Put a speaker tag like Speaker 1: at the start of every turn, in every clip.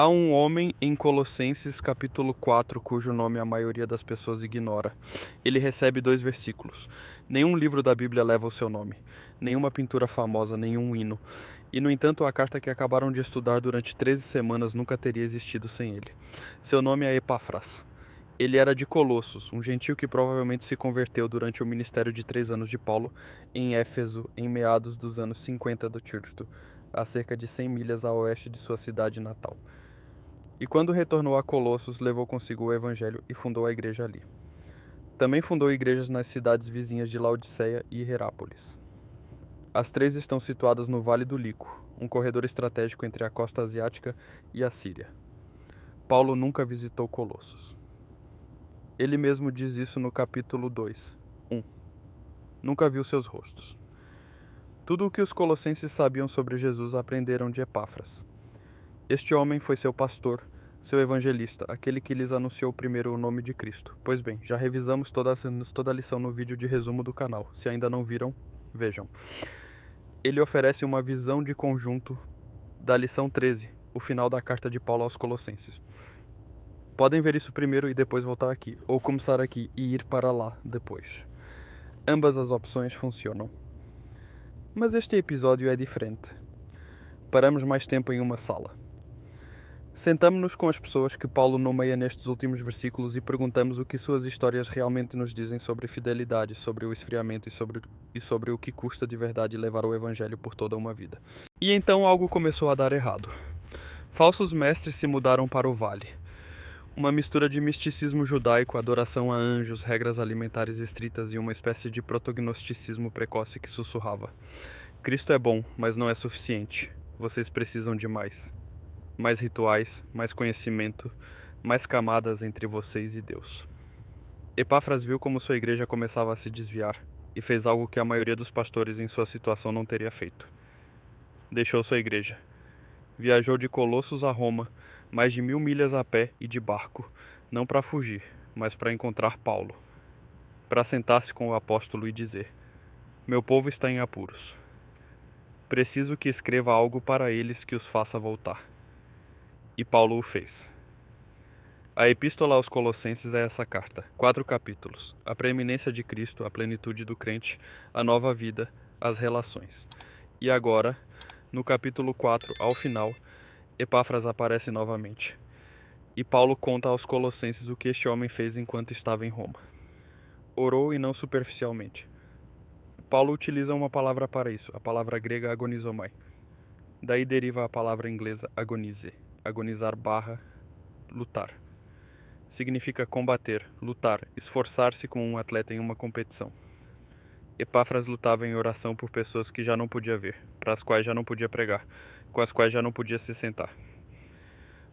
Speaker 1: Há um homem em Colossenses capítulo 4, cujo nome a maioria das pessoas ignora. Ele recebe 2 versículos. Nenhum livro da Bíblia leva o seu nome, nenhuma pintura famosa, nenhum hino. E, no entanto, a carta que acabaram de estudar durante 13 semanas nunca teria existido sem ele. Seu nome é Epáfras. Ele era de Colossos, um gentio que provavelmente se converteu durante o ministério de 3 anos de Paulo em Éfeso, em meados dos anos 50 do Cristo, a cerca de 100 milhas a oeste de sua cidade natal. E quando retornou a Colossos, levou consigo o evangelho e fundou a igreja ali. Também fundou igrejas nas cidades vizinhas de Laodiceia e Hierápolis. As 3 estão situadas no Vale do Lico, um corredor estratégico entre a costa asiática e a Síria. Paulo nunca visitou Colossos. Ele mesmo diz isso no capítulo 2, 1. Nunca viu seus rostos. Tudo o que os colossenses sabiam sobre Jesus aprenderam de Epáfras. Este homem foi seu pastor, seu evangelista, aquele que lhes anunciou primeiro o nome de Cristo. Pois bem, já revisamos toda a lição no vídeo de resumo do canal. Se ainda não viram, vejam. Ele oferece uma visão de conjunto da lição 13, o final da carta de Paulo aos Colossenses. Podem ver isso primeiro e depois voltar aqui, ou começar aqui e ir para lá depois. Ambas as opções funcionam. Mas este episódio é diferente. Paramos mais tempo em uma sala. Sentamo-nos com as pessoas que Paulo nomeia nestes últimos versículos e perguntamos o que suas histórias realmente nos dizem sobre fidelidade, sobre o esfriamento e sobre o que custa de verdade levar o evangelho por toda uma vida. E então algo começou a dar errado. Falsos mestres se mudaram para o vale. Uma mistura de misticismo judaico, adoração a anjos, regras alimentares estritas e uma espécie de protognosticismo precoce que sussurrava: Cristo é bom, mas não é suficiente. Vocês precisam de mais. Mais rituais, mais conhecimento, mais camadas entre vocês e Deus. Epáfras viu como sua igreja começava a se desviar e fez algo que a maioria dos pastores em sua situação não teria feito. Deixou sua igreja. Viajou de Colossos a Roma, mais de 1000 milhas a pé e de barco, não para fugir, mas para encontrar Paulo. Para sentar-se com o apóstolo e dizer: Meu povo está em apuros. Preciso que escreva algo para eles que os faça voltar. E Paulo o fez. A Epístola aos Colossenses é essa carta, 4 capítulos: a preeminência de Cristo, a plenitude do crente, a nova vida, as relações. E agora, no capítulo 4, ao final, Epáfras aparece novamente. E Paulo conta aos Colossenses o que este homem fez enquanto estava em Roma. Orou e não superficialmente. Paulo utiliza uma palavra para isso, a palavra grega agonizomai. Daí deriva a palavra inglesa agonize, agonizar barra lutar. Significa combater, lutar, esforçar-se como um atleta em uma competição. Epáfras lutava em oração por pessoas que já não podia ver, para as quais já não podia pregar, com as quais já não podia se sentar.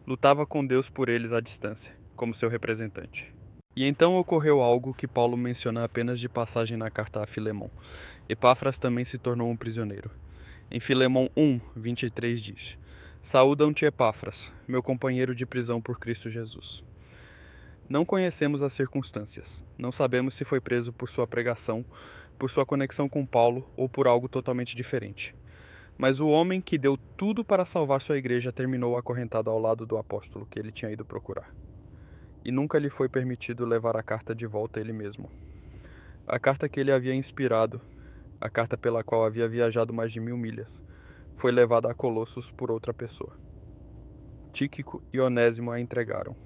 Speaker 1: Lutava com Deus por eles à distância, como seu representante. E então ocorreu algo que Paulo menciona apenas de passagem na carta a Filemon. Epáfras também se tornou um prisioneiro. Em Filemon 1, 23 diz: Saúdam-te, Epáfras, meu companheiro de prisão por Cristo Jesus. Não conhecemos as circunstâncias. Não sabemos se foi preso por sua pregação, por sua conexão com Paulo ou por algo totalmente diferente. Mas o homem que deu tudo para salvar sua igreja terminou acorrentado ao lado do apóstolo que ele tinha ido procurar. E nunca lhe foi permitido levar a carta de volta ele mesmo. A carta que ele havia inspirado, a carta pela qual havia viajado mais de 1000 milhas, foi levada a Colossos por outra pessoa. Tíquico e Onésimo a entregaram.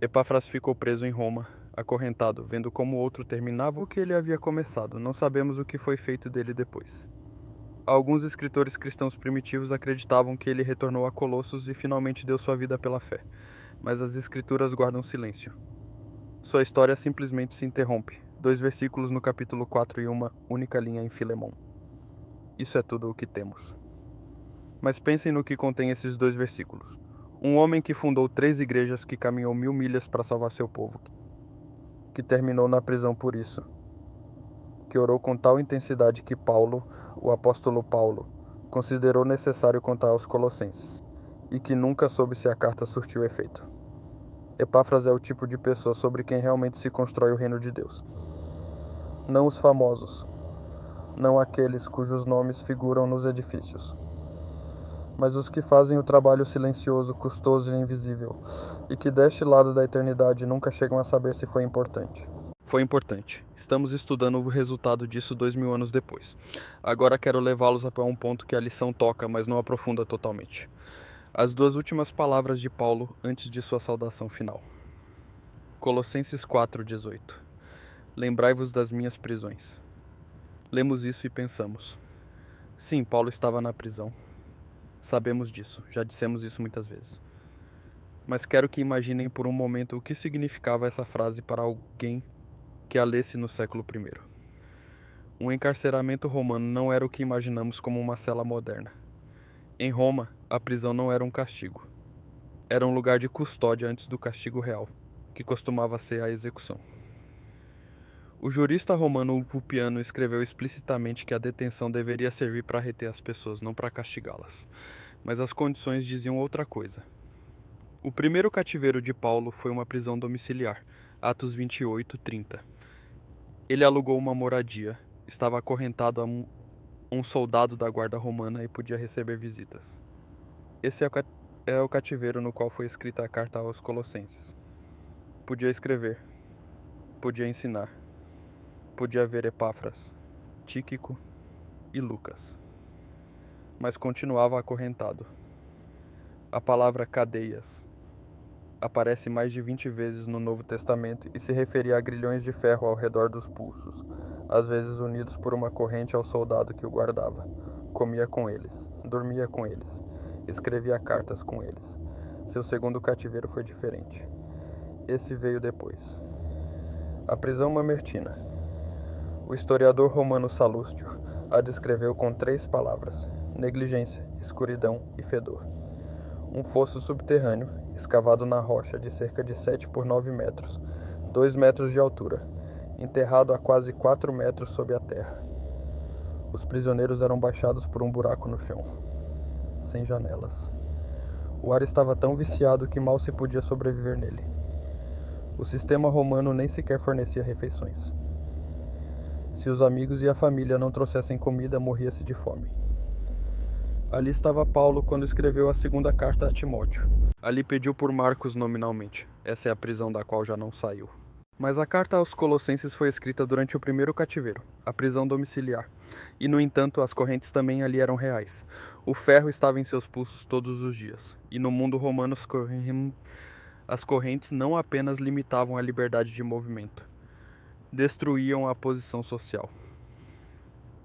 Speaker 1: Epáfras ficou preso em Roma, acorrentado, vendo como outro terminava o que ele havia começado. Não sabemos o que foi feito dele depois. Alguns escritores cristãos primitivos acreditavam que ele retornou a Colossos e finalmente deu sua vida pela fé, mas as escrituras guardam silêncio. Sua história simplesmente se interrompe. 2 versículos no capítulo 4 e uma única linha em Filemon. Isso é tudo o que temos. Mas pensem no que contém esses 2 versículos. Um homem que fundou 3 igrejas, que caminhou 1000 milhas para salvar seu povo, que terminou na prisão por isso, que orou com tal intensidade que Paulo, o apóstolo Paulo, considerou necessário contar aos Colossenses, e que nunca soube se a carta surtiu efeito. Epáfras é o tipo de pessoa sobre quem realmente se constrói o reino de Deus. Não os famosos, não aqueles cujos nomes figuram nos edifícios, mas os que fazem o trabalho silencioso, custoso e invisível, e que deste lado da eternidade nunca chegam a saber se foi importante. Foi importante. Estamos estudando o resultado disso 2000 anos depois. Agora quero levá-los a um ponto que a lição toca, mas não aprofunda totalmente. As duas últimas palavras de Paulo antes de sua saudação final. Colossenses 4:18. Lembrai-vos das minhas prisões. Lemos isso e pensamos. Sim, Paulo estava na prisão. Sabemos disso, já dissemos isso muitas vezes. Mas quero que imaginem por um momento o que significava essa frase para alguém que a lesse no século I. Um encarceramento romano não era o que imaginamos como uma cela moderna. Em Roma, a prisão não era um castigo. Era um lugar de custódia antes do castigo real, que costumava ser a execução. O jurista romano Ulpiano escreveu explicitamente que a detenção deveria servir para reter as pessoas, não para castigá-las. Mas as condições diziam outra coisa. O primeiro cativeiro de Paulo foi uma prisão domiciliar, Atos 28:30. Ele alugou uma moradia, estava acorrentado a um soldado da guarda romana e podia receber visitas. Esse é o cativeiro no qual foi escrita a carta aos Colossenses. Podia escrever, podia ensinar, podia ver Epáfras, Tíquico e Lucas. Mas continuava acorrentado. A palavra cadeias aparece mais de 20 vezes no Novo Testamento e se referia a grilhões de ferro ao redor dos pulsos, às vezes unidos por uma corrente ao soldado que o guardava. Comia com eles, dormia com eles, escrevia cartas com eles. Seu segundo cativeiro foi diferente. Esse veio depois. A prisão mamertina. O historiador romano Salustio a descreveu com 3 palavras: negligência, escuridão e fedor. Um fosso subterrâneo, escavado na rocha de cerca de 7 por 9 metros, 2 metros de altura, enterrado a quase 4 metros sob a terra. Os prisioneiros eram baixados por um buraco no chão, sem janelas. O ar estava tão viciado que mal se podia sobreviver nele. O sistema romano nem sequer fornecia refeições. Se os amigos e a família não trouxessem comida, morria-se de fome. Ali estava Paulo quando escreveu a segunda carta a Timóteo. Ali pediu por Marcos nominalmente. Essa é a prisão da qual já não saiu. Mas a carta aos Colossenses foi escrita durante o primeiro cativeiro, a prisão domiciliar. E, no entanto, as correntes também ali eram reais. O ferro estava em seus pulsos todos os dias. E no mundo romano as correntes não apenas limitavam a liberdade de movimento, destruíam a posição social.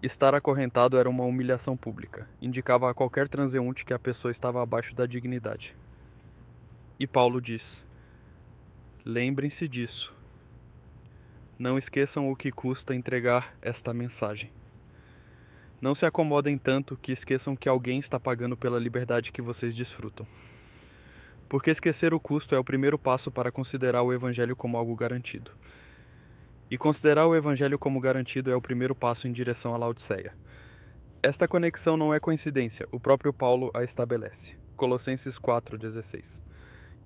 Speaker 1: Estar acorrentado era uma humilhação pública, indicava a qualquer transeunte que a pessoa estava abaixo da dignidade. E Paulo diz: lembrem-se disso. Não esqueçam o que custa entregar esta mensagem. Não se acomodem tanto que esqueçam que alguém está pagando pela liberdade que vocês desfrutam. Porque esquecer o custo é o primeiro passo para considerar o Evangelho como algo garantido. E considerar o Evangelho como garantido é o primeiro passo em direção à Laodiceia. Esta conexão não é coincidência, o próprio Paulo a estabelece. Colossenses 4:16.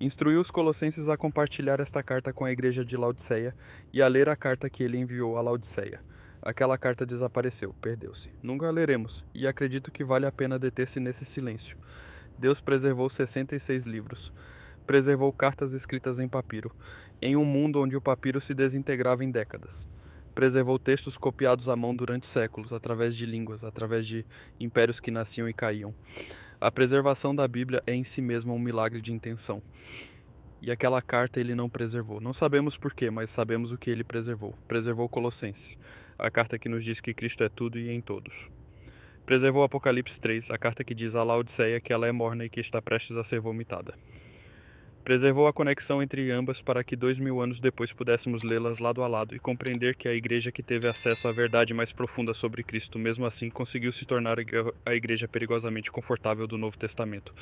Speaker 1: Instruiu os colossenses a compartilhar esta carta com a igreja de Laodiceia e a ler a carta que ele enviou a Laodiceia. Aquela carta desapareceu, perdeu-se. Nunca a leremos, e acredito que vale a pena deter-se nesse silêncio. Deus preservou 66 livros. Preservou cartas escritas em papiro, em um mundo onde o papiro se desintegrava em décadas. Preservou textos copiados à mão durante séculos, através de línguas, através de impérios que nasciam e caíam. A preservação da Bíblia é em si mesma um milagre de intenção. E aquela carta ele não preservou. Não sabemos porquê, mas sabemos o que ele preservou. Preservou Colossenses, a carta que nos diz que Cristo é tudo e em todos. Preservou Apocalipse 3, a carta que diz a Laodiceia que ela é morna e que está prestes a ser vomitada. Preservou a conexão entre ambas para que 2000 anos depois pudéssemos lê-las lado a lado e compreender que a igreja que teve acesso à verdade mais profunda sobre Cristo, mesmo assim, conseguiu se tornar a igreja perigosamente confortável do Novo Testamento.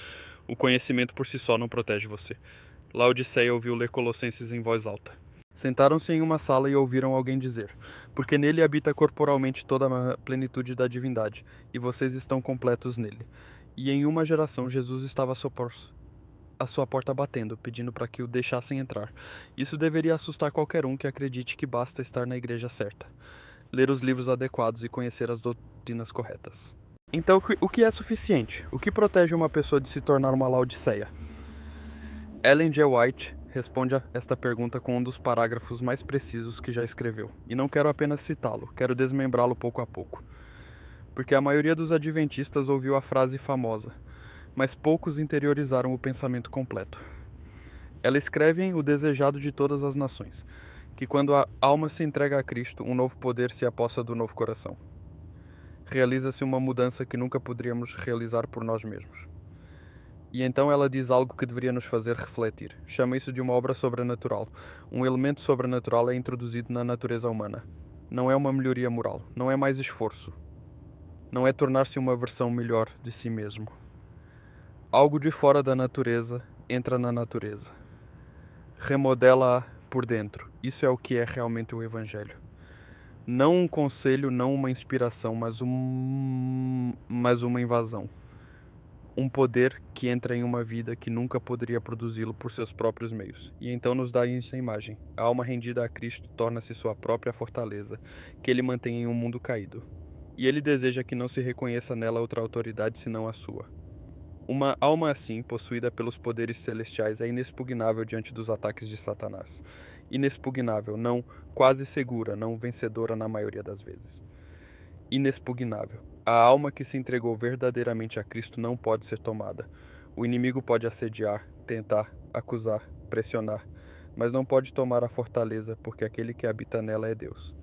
Speaker 1: O conhecimento por si só não protege você. Laodiceia ouviu ler Colossenses em voz alta. Sentaram-se em uma sala e ouviram alguém dizer: porque nele habita corporalmente toda a plenitude da divindade, e vocês estão completos nele. E em uma geração Jesus estava a sua porta batendo, pedindo para que o deixassem entrar. Isso deveria assustar qualquer um que acredite que basta estar na igreja certa, ler os livros adequados e conhecer as doutrinas corretas. Então, o que é suficiente? O que protege uma pessoa de se tornar uma Laodiceia? Ellen G. White responde a esta pergunta com um dos parágrafos mais precisos que já escreveu. E não quero apenas citá-lo, quero desmembrá-lo pouco a pouco. Porque a maioria dos adventistas ouviu a frase famosa, mas poucos interiorizaram o pensamento completo. Ela escreve em O Desejado de Todas as Nações, que quando a alma se entrega a Cristo, um novo poder se apossa do novo coração. Realiza-se uma mudança que nunca poderíamos realizar por nós mesmos. E então ela diz algo que deveria nos fazer refletir. Chama isso de uma obra sobrenatural. Um elemento sobrenatural é introduzido na natureza humana. Não é uma melhoria moral, não é mais esforço. Não é tornar-se uma versão melhor de si mesmo. Algo de fora da natureza entra na natureza. Remodela-a por dentro. Isso é o que é realmente o Evangelho. Não um conselho, não uma inspiração, mas uma invasão. Um poder que entra em uma vida que nunca poderia produzi-lo por seus próprios meios. E então nos dá essa imagem. A alma rendida a Cristo torna-se sua própria fortaleza, que ele mantém em um mundo caído. E ele deseja que não se reconheça nela outra autoridade senão a sua. Uma alma assim, possuída pelos poderes celestiais, é inexpugnável diante dos ataques de Satanás. Inexpugnável, não quase segura, não vencedora na maioria das vezes. Inexpugnável. A alma que se entregou verdadeiramente a Cristo não pode ser tomada. O inimigo pode assediar, tentar, acusar, pressionar, mas não pode tomar a fortaleza, porque aquele que habita nela é Deus.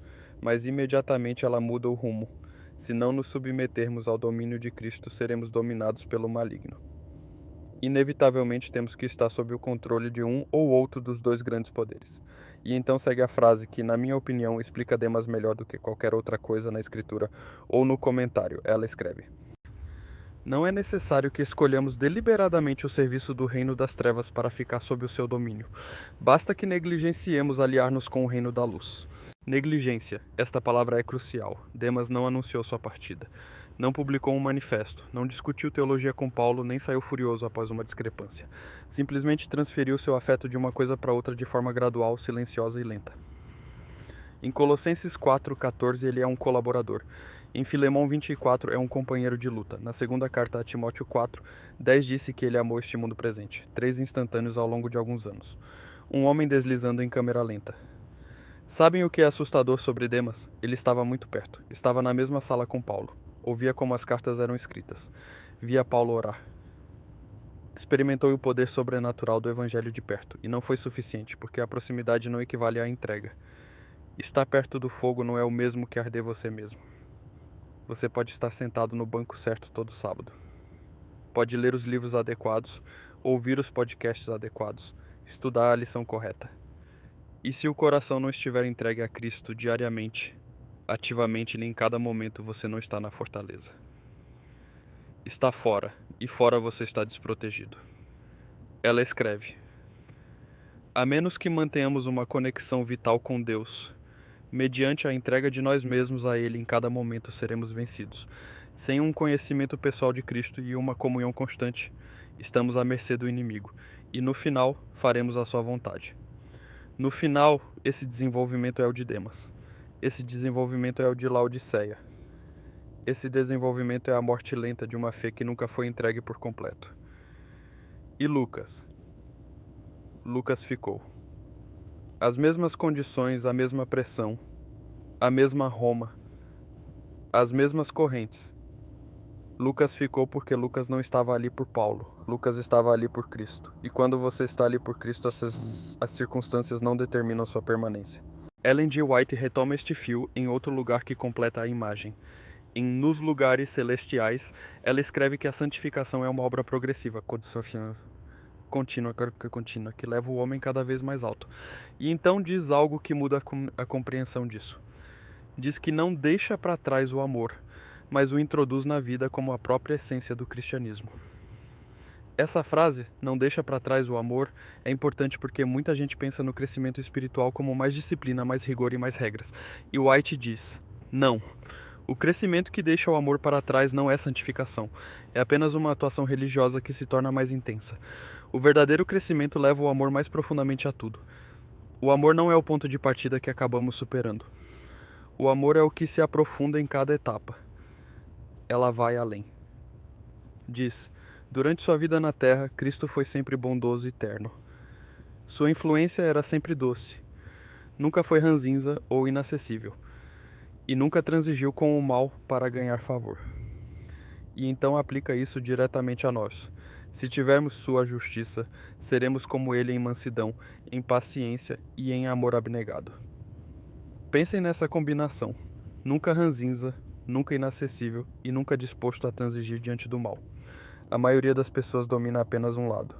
Speaker 1: Mas imediatamente ela muda o rumo. Se não nos submetermos ao domínio de Cristo, seremos dominados pelo maligno. Inevitavelmente temos que estar sob o controle de um ou outro dos dois grandes poderes. E então segue a frase que, na minha opinião, explica Demas melhor do que qualquer outra coisa na escritura ou no comentário. Ela escreve: não é necessário que escolhamos deliberadamente o serviço do reino das trevas para ficar sob o seu domínio. Basta que negligenciemos aliar-nos com o reino da luz. Negligência. Esta palavra é crucial. Demas não anunciou sua partida. Não publicou um manifesto. Não discutiu teologia com Paulo, nem saiu furioso após uma discrepância. Simplesmente transferiu seu afeto de uma coisa para outra de forma gradual, silenciosa e lenta. Em Colossenses 4,14 ele é um colaborador. Em Filemão 24 é um companheiro de luta. Na segunda carta a Timóteo 4:10 disse que ele amou este mundo presente. 3 instantâneos ao longo de alguns anos. Um homem deslizando em câmera lenta. Sabem o que é assustador sobre Demas? Ele estava muito perto. Estava na mesma sala com Paulo. Ouvia como as cartas eram escritas. Via Paulo orar. Experimentou o poder sobrenatural do Evangelho de perto. E não foi suficiente, porque a proximidade não equivale à entrega. Estar perto do fogo não é o mesmo que arder você mesmo. Você pode estar sentado no banco certo todo sábado. Pode ler os livros adequados, ouvir os podcasts adequados, estudar a lição correta. E se o coração não estiver entregue a Cristo diariamente, ativamente e em cada momento, você não está na fortaleza. Está fora, e fora você está desprotegido. Ela escreve: a menos que mantenhamos uma conexão vital com Deus, mediante a entrega de nós mesmos a Ele em cada momento seremos vencidos. Sem um conhecimento pessoal de Cristo e uma comunhão constante, estamos à mercê do inimigo, e no final faremos a sua vontade. No final, esse desenvolvimento é o de Demas. Esse desenvolvimento é o de Laodiceia. Esse desenvolvimento é a morte lenta de uma fé que nunca foi entregue por completo. E Lucas? Lucas ficou. As mesmas condições, a mesma pressão, a mesma Roma, as mesmas correntes. Lucas ficou porque Lucas não estava ali por Paulo. Lucas estava ali por Cristo. E quando você está ali por Cristo, as circunstâncias não determinam sua permanência. Ellen G. White retoma este fio em outro lugar que completa a imagem. Em Nos Lugares Celestiais, ela escreve que a santificação é uma obra progressiva, contínua, que leva o homem cada vez mais alto. E então diz algo que muda a compreensão disso. Diz que não deixa para trás o amor, mas o introduz na vida como a própria essência do cristianismo. Essa frase, não deixa para trás o amor, é importante porque muita gente pensa no crescimento espiritual como mais disciplina, mais rigor e mais regras. E White diz: não. O crescimento que deixa o amor para trás não é santificação. É apenas uma atuação religiosa que se torna mais intensa. O verdadeiro crescimento leva o amor mais profundamente a tudo. O amor não é o ponto de partida que acabamos superando. O amor é o que se aprofunda em cada etapa. ela vai além. Diz: durante sua vida na terra, Cristo foi sempre bondoso e terno. Sua influência era sempre doce. Nunca foi ranzinza ou inacessível. E nunca transigiu com o mal para ganhar favor. E então aplica isso diretamente a nós. Se tivermos sua justiça, seremos como ele em mansidão, em paciência e em amor abnegado. Pensem nessa combinação. Nunca ranzinza, nunca inacessível e nunca disposto a transigir diante do mal. A maioria das pessoas domina apenas um lado.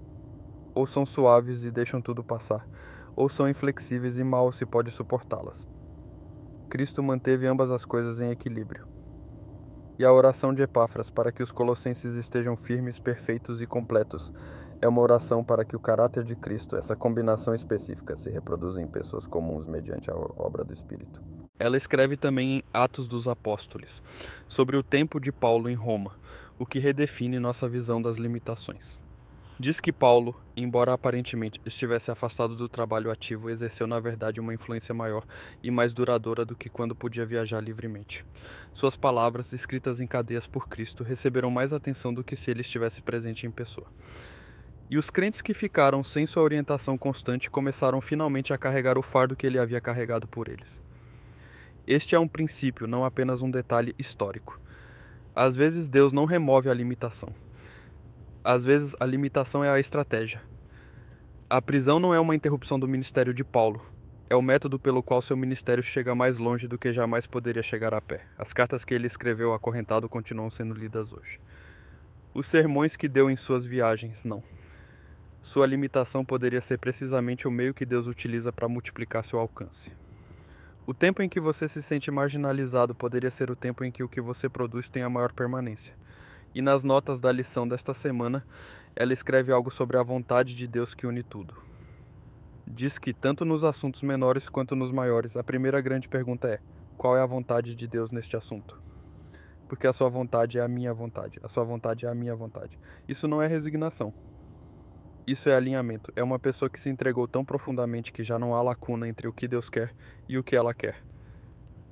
Speaker 1: Ou são suaves e deixam tudo passar, ou são inflexíveis e mal se pode suportá-las. Cristo manteve ambas as coisas em equilíbrio. E a oração de Epáfras para que os colossenses estejam firmes, perfeitos e completos é uma oração para que o caráter de Cristo, essa combinação específica, se reproduza em pessoas comuns mediante a obra do Espírito. Ela escreve também em Atos dos Apóstolos, sobre o tempo de Paulo em Roma, o que redefine nossa visão das limitações. Diz que Paulo, embora aparentemente estivesse afastado do trabalho ativo, exerceu na verdade uma influência maior e mais duradoura do que quando podia viajar livremente. Suas palavras, escritas em cadeias por Cristo, receberam mais atenção do que se ele estivesse presente em pessoa. E os crentes que ficaram sem sua orientação constante começaram finalmente a carregar o fardo que ele havia carregado por eles. Este é um princípio, não apenas um detalhe histórico. Às vezes Deus não remove a limitação. Às vezes, a limitação é a estratégia. A prisão não é uma interrupção do ministério de Paulo. É o método pelo qual seu ministério chega mais longe do que jamais poderia chegar a pé. As cartas que ele escreveu acorrentado continuam sendo lidas hoje. Os sermões que deu em suas viagens, não. Sua limitação poderia ser precisamente o meio que Deus utiliza para multiplicar seu alcance. O tempo em que você se sente marginalizado poderia ser o tempo em que o que você produz tem a maior permanência. E nas notas da lição desta semana, ela escreve algo sobre a vontade de Deus que une tudo. Diz que, tanto nos assuntos menores quanto nos maiores, a primeira grande pergunta é: qual é a vontade de Deus neste assunto? Porque a sua vontade é a minha vontade, a sua vontade é a minha vontade. Isso não é resignação. Isso é alinhamento. É uma pessoa que se entregou tão profundamente que já não há lacuna entre o que Deus quer e o que ela quer.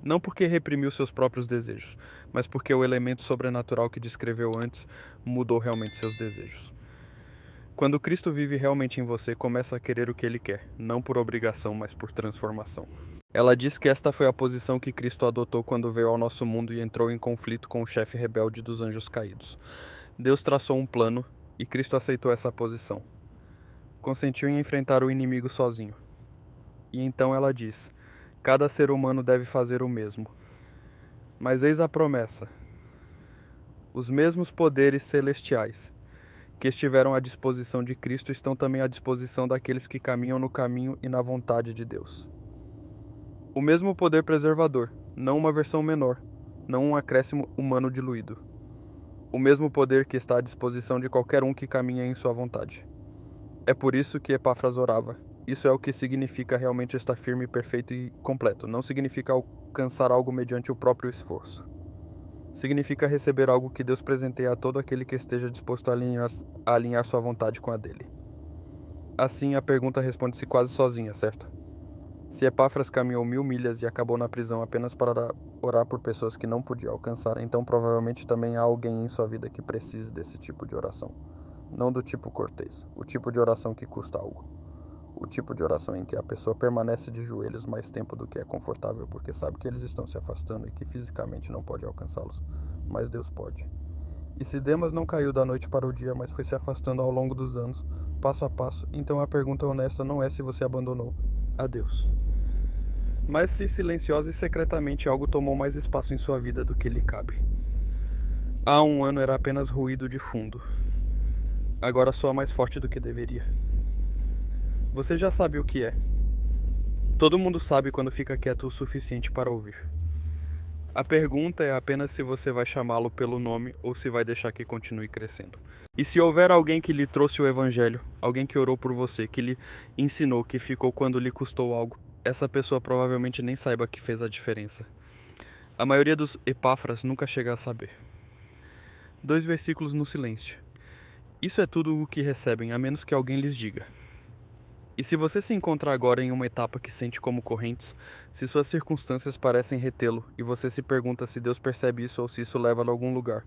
Speaker 1: Não porque reprimiu seus próprios desejos, mas porque o elemento sobrenatural que descreveu antes mudou realmente seus desejos. Quando Cristo vive realmente em você, começa a querer o que Ele quer, não por obrigação, mas por transformação. Ela diz que esta foi a posição que Cristo adotou quando veio ao nosso mundo e entrou em conflito com o chefe rebelde dos anjos caídos. Deus traçou um plano e Cristo aceitou essa posição. Consentiu em enfrentar o inimigo sozinho. E então ela diz: cada ser humano deve fazer o mesmo. Mas eis a promessa. Os mesmos poderes celestiais que estiveram à disposição de Cristo estão também à disposição daqueles que caminham no caminho e na vontade de Deus. O mesmo poder preservador, não uma versão menor, não um acréscimo humano diluído. O mesmo poder que está à disposição de qualquer um que caminha em sua vontade. É por isso que Epáfras orava. Isso é o que significa realmente estar firme, perfeito e completo. Não significa alcançar algo mediante o próprio esforço. Significa receber algo que Deus presenteia a todo aquele que esteja disposto a alinhar sua vontade com a dele. Assim, a pergunta responde-se quase sozinha, certo? Se Epáfras caminhou 1000 milhas e acabou na prisão apenas para orar por pessoas que não podia alcançar, então provavelmente também há alguém em sua vida que precise desse tipo de oração. Não do tipo cortês, o tipo de oração que custa algo. O tipo de oração em que a pessoa permanece de joelhos mais tempo do que é confortável porque sabe que eles estão se afastando e que fisicamente não pode alcançá-los, mas Deus pode. E se Demas não caiu da noite para o dia, mas foi se afastando ao longo dos anos, passo a passo, então a pergunta honesta não é se você abandonou a Deus, mas se silenciosa e secretamente algo tomou mais espaço em sua vida do que lhe cabe. Há um ano era apenas ruído de fundo. Agora soa mais forte do que deveria. Você já sabe o que é. Todo mundo sabe quando fica quieto o suficiente para ouvir. A pergunta é apenas se você vai chamá-lo pelo nome ou se vai deixar que continue crescendo. E se houver alguém que lhe trouxe o evangelho, alguém que orou por você, que lhe ensinou, que ficou quando lhe custou algo, essa pessoa provavelmente nem saiba que fez a diferença. A maioria dos Epáfras nunca chega a saber. 2 versículos no silêncio. Isso é tudo o que recebem, a menos que alguém lhes diga. E se você se encontra agora em uma etapa que sente como correntes, se suas circunstâncias parecem retê-lo e você se pergunta se Deus percebe isso ou se isso leva a algum lugar,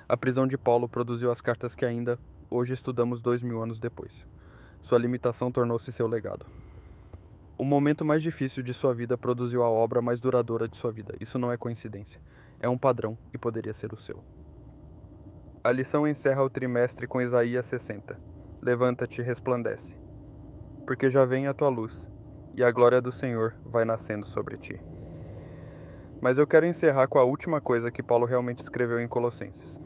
Speaker 1: a prisão de Paulo produziu as cartas que ainda hoje estudamos 2000 anos depois. Sua limitação tornou-se seu legado. O momento mais difícil de sua vida produziu a obra mais duradoura de sua vida. Isso não é coincidência. É um padrão e poderia ser o seu. A lição encerra o trimestre com Isaías 60. Levanta-te e resplandece, porque já vem a tua luz, e a glória do Senhor vai nascendo sobre ti. Mas eu quero encerrar com a última coisa que Paulo realmente escreveu em Colossenses.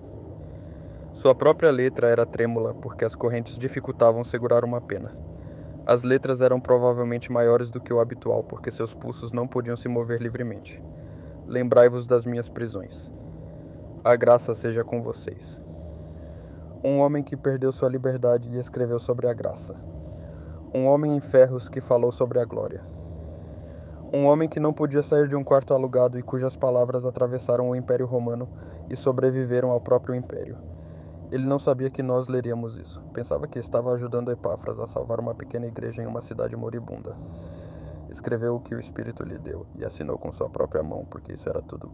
Speaker 1: Sua própria letra era trêmula porque as correntes dificultavam segurar uma pena. As letras eram provavelmente maiores do que o habitual porque seus pulsos não podiam se mover livremente. Lembrai-vos das minhas prisões. A graça seja com vocês. Um homem que perdeu sua liberdade e escreveu sobre a graça. Um homem em ferros que falou sobre a glória. Um homem que não podia sair de um quarto alugado e cujas palavras atravessaram o Império Romano e sobreviveram ao próprio Império. Ele não sabia que nós leríamos isso. Pensava que estava ajudando Epáfras a salvar uma pequena igreja em uma cidade moribunda. Escreveu o que o Espírito lhe deu e assinou com sua própria mão, porque isso era tudo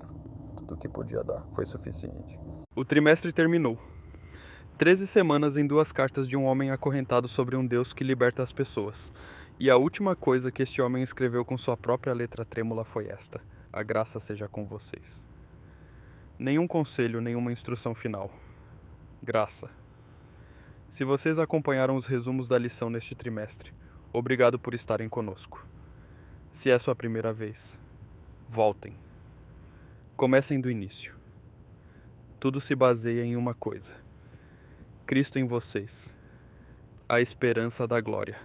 Speaker 1: que podia dar. Foi suficiente. O trimestre terminou. 13 semanas em 2 cartas de um homem acorrentado sobre um Deus que liberta as pessoas. E a última coisa que este homem escreveu com sua própria letra trêmula foi esta: a graça seja com vocês. Nenhum conselho, nenhuma instrução final. Graça. Se vocês acompanharam os resumos da lição neste trimestre, obrigado por estarem conosco. Se é sua primeira vez, voltem. Comecem do início. Tudo se baseia em uma coisa: Cristo em vocês, a esperança da glória.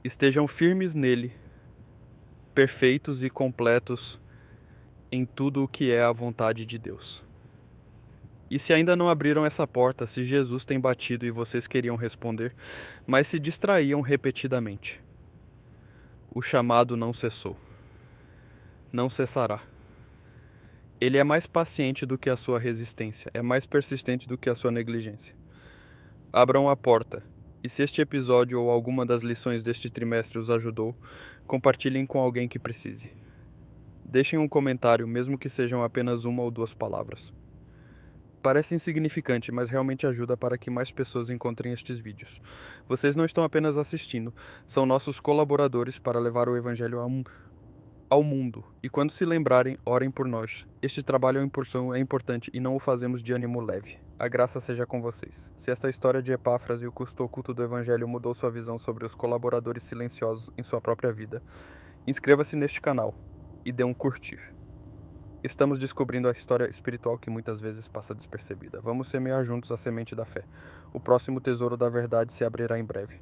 Speaker 1: Estejam firmes nele, perfeitos e completos em tudo o que é a vontade de Deus. E se ainda não abriram essa porta, se Jesus tem batido e vocês queriam responder, mas se distraíam repetidamente, o chamado não cessou. Não cessará. Ele é mais paciente do que a sua resistência, é mais persistente do que a sua negligência. Abram a porta, e se este episódio ou alguma das lições deste trimestre os ajudou, compartilhem com alguém que precise. Deixem um comentário, mesmo que sejam apenas 1 ou 2 palavras. Parece insignificante, mas realmente ajuda para que mais pessoas encontrem estes vídeos. Vocês não estão apenas assistindo, são nossos colaboradores para levar o Evangelho ao mundo. E quando se lembrarem, orem por nós. Este trabalho é importante e não o fazemos de ânimo leve. A graça seja com vocês. Se esta história de Epáfras e o custo oculto do Evangelho mudou sua visão sobre os colaboradores silenciosos em sua própria vida, inscreva-se neste canal e dê um curtir. Estamos descobrindo a história espiritual que muitas vezes passa despercebida. Vamos semear juntos a semente da fé. O próximo tesouro da verdade se abrirá em breve.